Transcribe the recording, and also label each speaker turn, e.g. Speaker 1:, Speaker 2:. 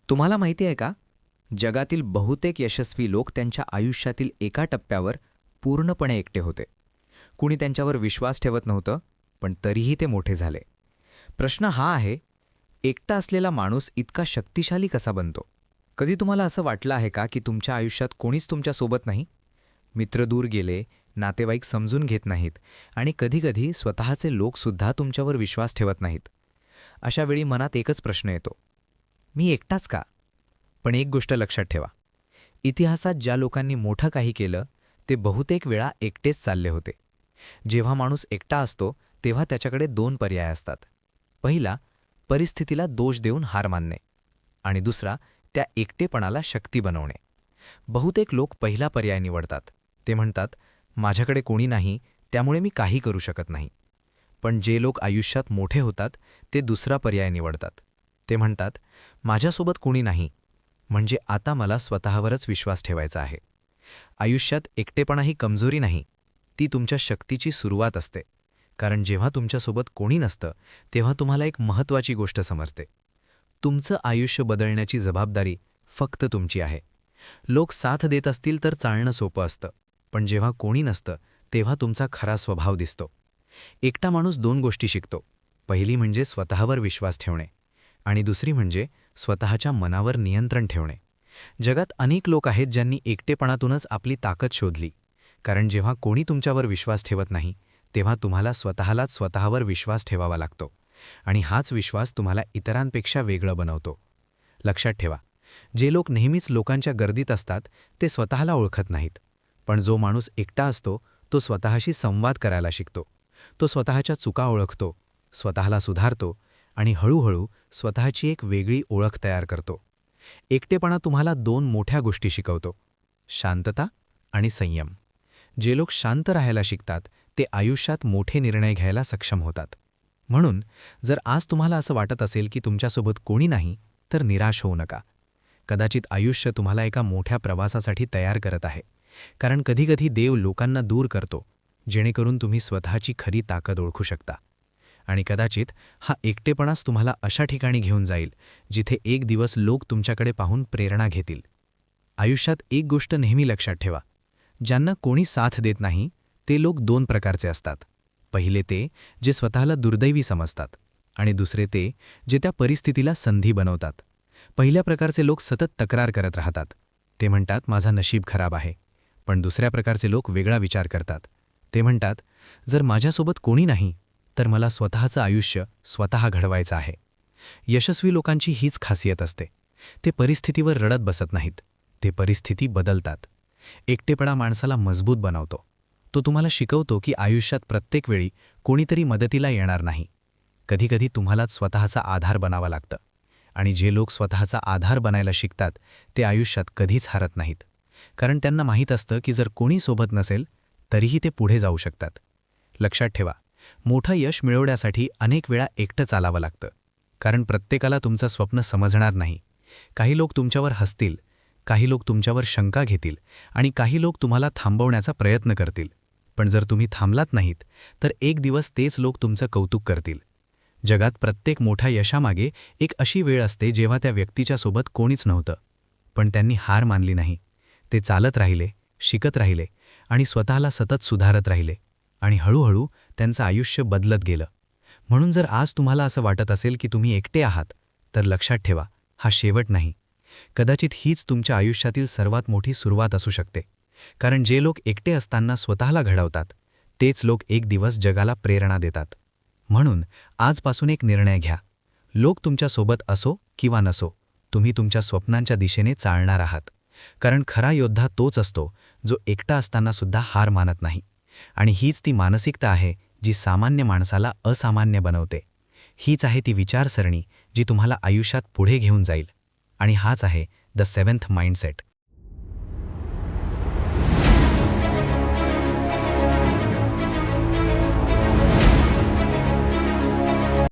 Speaker 1: तुम्हाला माहिती आहे का? जगातील बहुतेक यशस्वी लोक त्यांच्या आयुष्यातील एका टप्प्यावर पूर्णपणे एकटे होते. कुणी त्यांच्यावर विश्वास ठेवत नव्हतं, पण तरीही ते मोठे झाले. प्रश्न हा आहे, एकटा असलेला माणूस इतका शक्तिशाली कसा बनतो? कधी तुम्हाला असं वाटलं आहे का की तुमच्या आयुष्यात कोणीच तुमच्यासोबत नाही? मित्र दूर गेले, नातेवाईक समजून घेत नाहीत आणि कधीकधी स्वतःचे लोकसुद्धा तुमच्यावर विश्वास ठेवत नाहीत. अशा वेळी मनात एकच प्रश्न येतो, मी एकटाच का? पण एक गोष्ट लक्षात ठेवा, इतिहासात ज्या लोकांनी मोठं काही केलं ते बहुतेक वेळा एकटेच चालले होते. जेव्हा माणूस एकटा असतो तेव्हा त्याच्याकडे दोन पर्याय असतात. पहिला, परिस्थितीला दोष देऊन हार मानणे, आणि दुसरा, त्या एकटेपणाला शक्ती बनवणे. बहुतेक लोक पहिला पर्याय निवडतात. ते म्हणतात, माझ्याकडे कोणी नाही त्यामुळे मी काही करू शकत नाही. पण जे लोक आयुष्यात मोठे होतात ते दुसरा पर्याय निवडतात. ते म्हणतात, माझ्यासोबत कोणी नाही, म्हणजे आता मला स्वतःवरच विश्वास ठेवायचा आहे. आयुष्यात एकटेपणा ही कमजोरी नाही, ती तुमच्या शक्तीची सुरुवात असते. कारण जेव्हा तुमच्यासोबत कोणी नसतं तेव्हा तुम्हाला एक महत्त्वाची गोष्ट समजते. तुमचं आयुष्य बदलण्याची जबाबदारी फक्त तुमची आहे. लोक साथ देत असतील तर चालणं सोपं असतं, पण जेव्हा कोणी नसतं तेव्हा तुमचा खरा स्वभाव दिसतो. एकटा माणूस दोन गोष्टी शिकतो. पहिली म्हणजे स्वतःवर विश्वास ठेवणे, आणि दुसरी म्हणजे स्वतःच्या मनावर नियंत्रण ठेवणे. जगात अनेक लोक आहेत ज्यांनी एकटेपणातूनच आपली ताकद शोधली. कारण जेव्हा कोणी तुमच्यावर विश्वास ठेवत नाही तेव्हा तुम्हाला स्वतःलाच स्वतःवर विश्वास ठेवावा लागतो, आणि हाच विश्वास तुम्हाला इतरांपेक्षा वेगळं बनवतो. लक्षात ठेवा, जे लोक नेहमीच लोकांच्या गर्दीत असतात ते स्वतःला ओळखत नाहीत. पण जो माणूस एकटा असतो तो स्वतःशी संवाद करायला शिकतो. तो स्वतःच्या चुका ओळखतो, स्वतःला सुधारतो आणि हळूहळू स्वतःची एक वेगळी ओळख तयार करतो. एकटेपणा तुम्हाला दोन मोठ्या गोष्टी शिकवतो, शांतता आणि संयम. जे लोक शांत राहायला शिकतात ते आयुष्यात मोठे निर्णय घ्यायला सक्षम होतात. म्हणून जर आज तुम्हाला असं वाटत असेल की तुमच्यासोबत कोणी नाही, तर निराश होऊ नका. कदाचित आयुष्य तुम्हाला एका मोठ्या प्रवासासाठी तयार करत आहे. कारण कधीकधी देव लोकांना दूर करतो जेणेकरून तुम्ही स्वतःची खरी ताकद ओळखू शकता. आणि कदाचित हा एकटेपणाच तुम्हाला अशा ठिकाणी घेऊन जाईल जिथे एक दिवस लोक तुमच्याकडे पाहून प्रेरणा घेतील. आयुष्यात एक गोष्ट नेहमी लक्षात ठेवा, ज्यांना कोणी साथ देत नाही ते लोक दोन प्रकारचे असतात. पहिले ते जे स्वतःला दुर्दैवी समजतात, आणि दुसरे ते जे त्या परिस्थितीला संधी बनवतात. पहिल्या प्रकारचे लोक सतत तक्रार करत राहतात. ते म्हणतात, माझा नशीब खराब आहे. पण दुसऱ्या प्रकारचे लोक वेगळा विचार करतात. ते म्हणतात, जर माझ्यासोबत कोणी नाही तर मला स्वतःचं आयुष्य स्वतः घडवायचं आहे. यशस्वी लोकांची हीच खासियत असते. ते परिस्थितीवर रडत बसत नाहीत, ते परिस्थिती बदलतात. एकटेपणा माणसाला मजबूत बनवतो. तो तुम्हाला शिकवतो की आयुष्यात प्रत्येक वेळी कोणीतरी मदतीला येणार नाही. कधीकधी तुम्हालाच स्वतःचा आधार बनावा लागतं. आणि जे लोक स्वतःचा आधार बनायला शिकतात ते आयुष्यात कधीच हारत नाहीत. कारण त्यांना माहीत असतं की जर कोणी सोबत नसेल तरीही ते पुढे जाऊ शकतात. लक्षात ठेवा, मोठं यश मिळवण्यासाठी अनेक वेळा एकटं चालावं लागतं. कारण प्रत्येकाला तुमचं स्वप्न समजणार नाही. काही लोक तुमच्यावर हसतील, काही लोक तुमच्यावर शंका घेतील, आणि काही लोक तुम्हाला थांबवण्याचा प्रयत्न करतील. पण जर तुम्ही थांबलात नाहीत तर एक दिवस तेच लोक तुमचं कौतुक करतील. जगात प्रत्येक मोठ्या यशामागे एक अशी वेळ असते जेव्हा त्या व्यक्तीच्या सोबत कोणीच नव्हतं. पण त्यांनी हार मानली नाही. ते चालत राहिले, शिकत राहिले आणि स्वतःला सतत सुधारत राहिले. आणि हळूहळू त्यांचं आयुष्य बदलत गेलं. म्हणून जर आज तुम्हाला असं वाटत असेल की तुम्ही एकटे आहात, तर लक्षात ठेवा, हा शेवट नाही. कदाचित हीच तुमच्या आयुष्यातील सर्वात मोठी सुरुवात असू शकते. कारण जे लोक एकटे असताना स्वतःला घडवतात तेच लोक एक दिवस जगाला प्रेरणा देतात. म्हणून आजपासून एक निर्णय घ्या. लोक तुमच्यासोबत असो किंवा नसो, तुम्ही तुमच्या स्वप्नांच्या दिशेने चालणार आहात. कारण खरा योद्धा तोच असतो जो एकटा असताना सुद्धा हार मानत नाही. आणि हीच ती मानसिकता आहे जी सामान्य माणसाला असामान्य बनवते. हीच आहे ती विचारसरणी जी तुम्हाला आयुष्यात पुढे घेऊन जाईल. आणि हाच आहे द सेव्हन्थ माइंडसेट.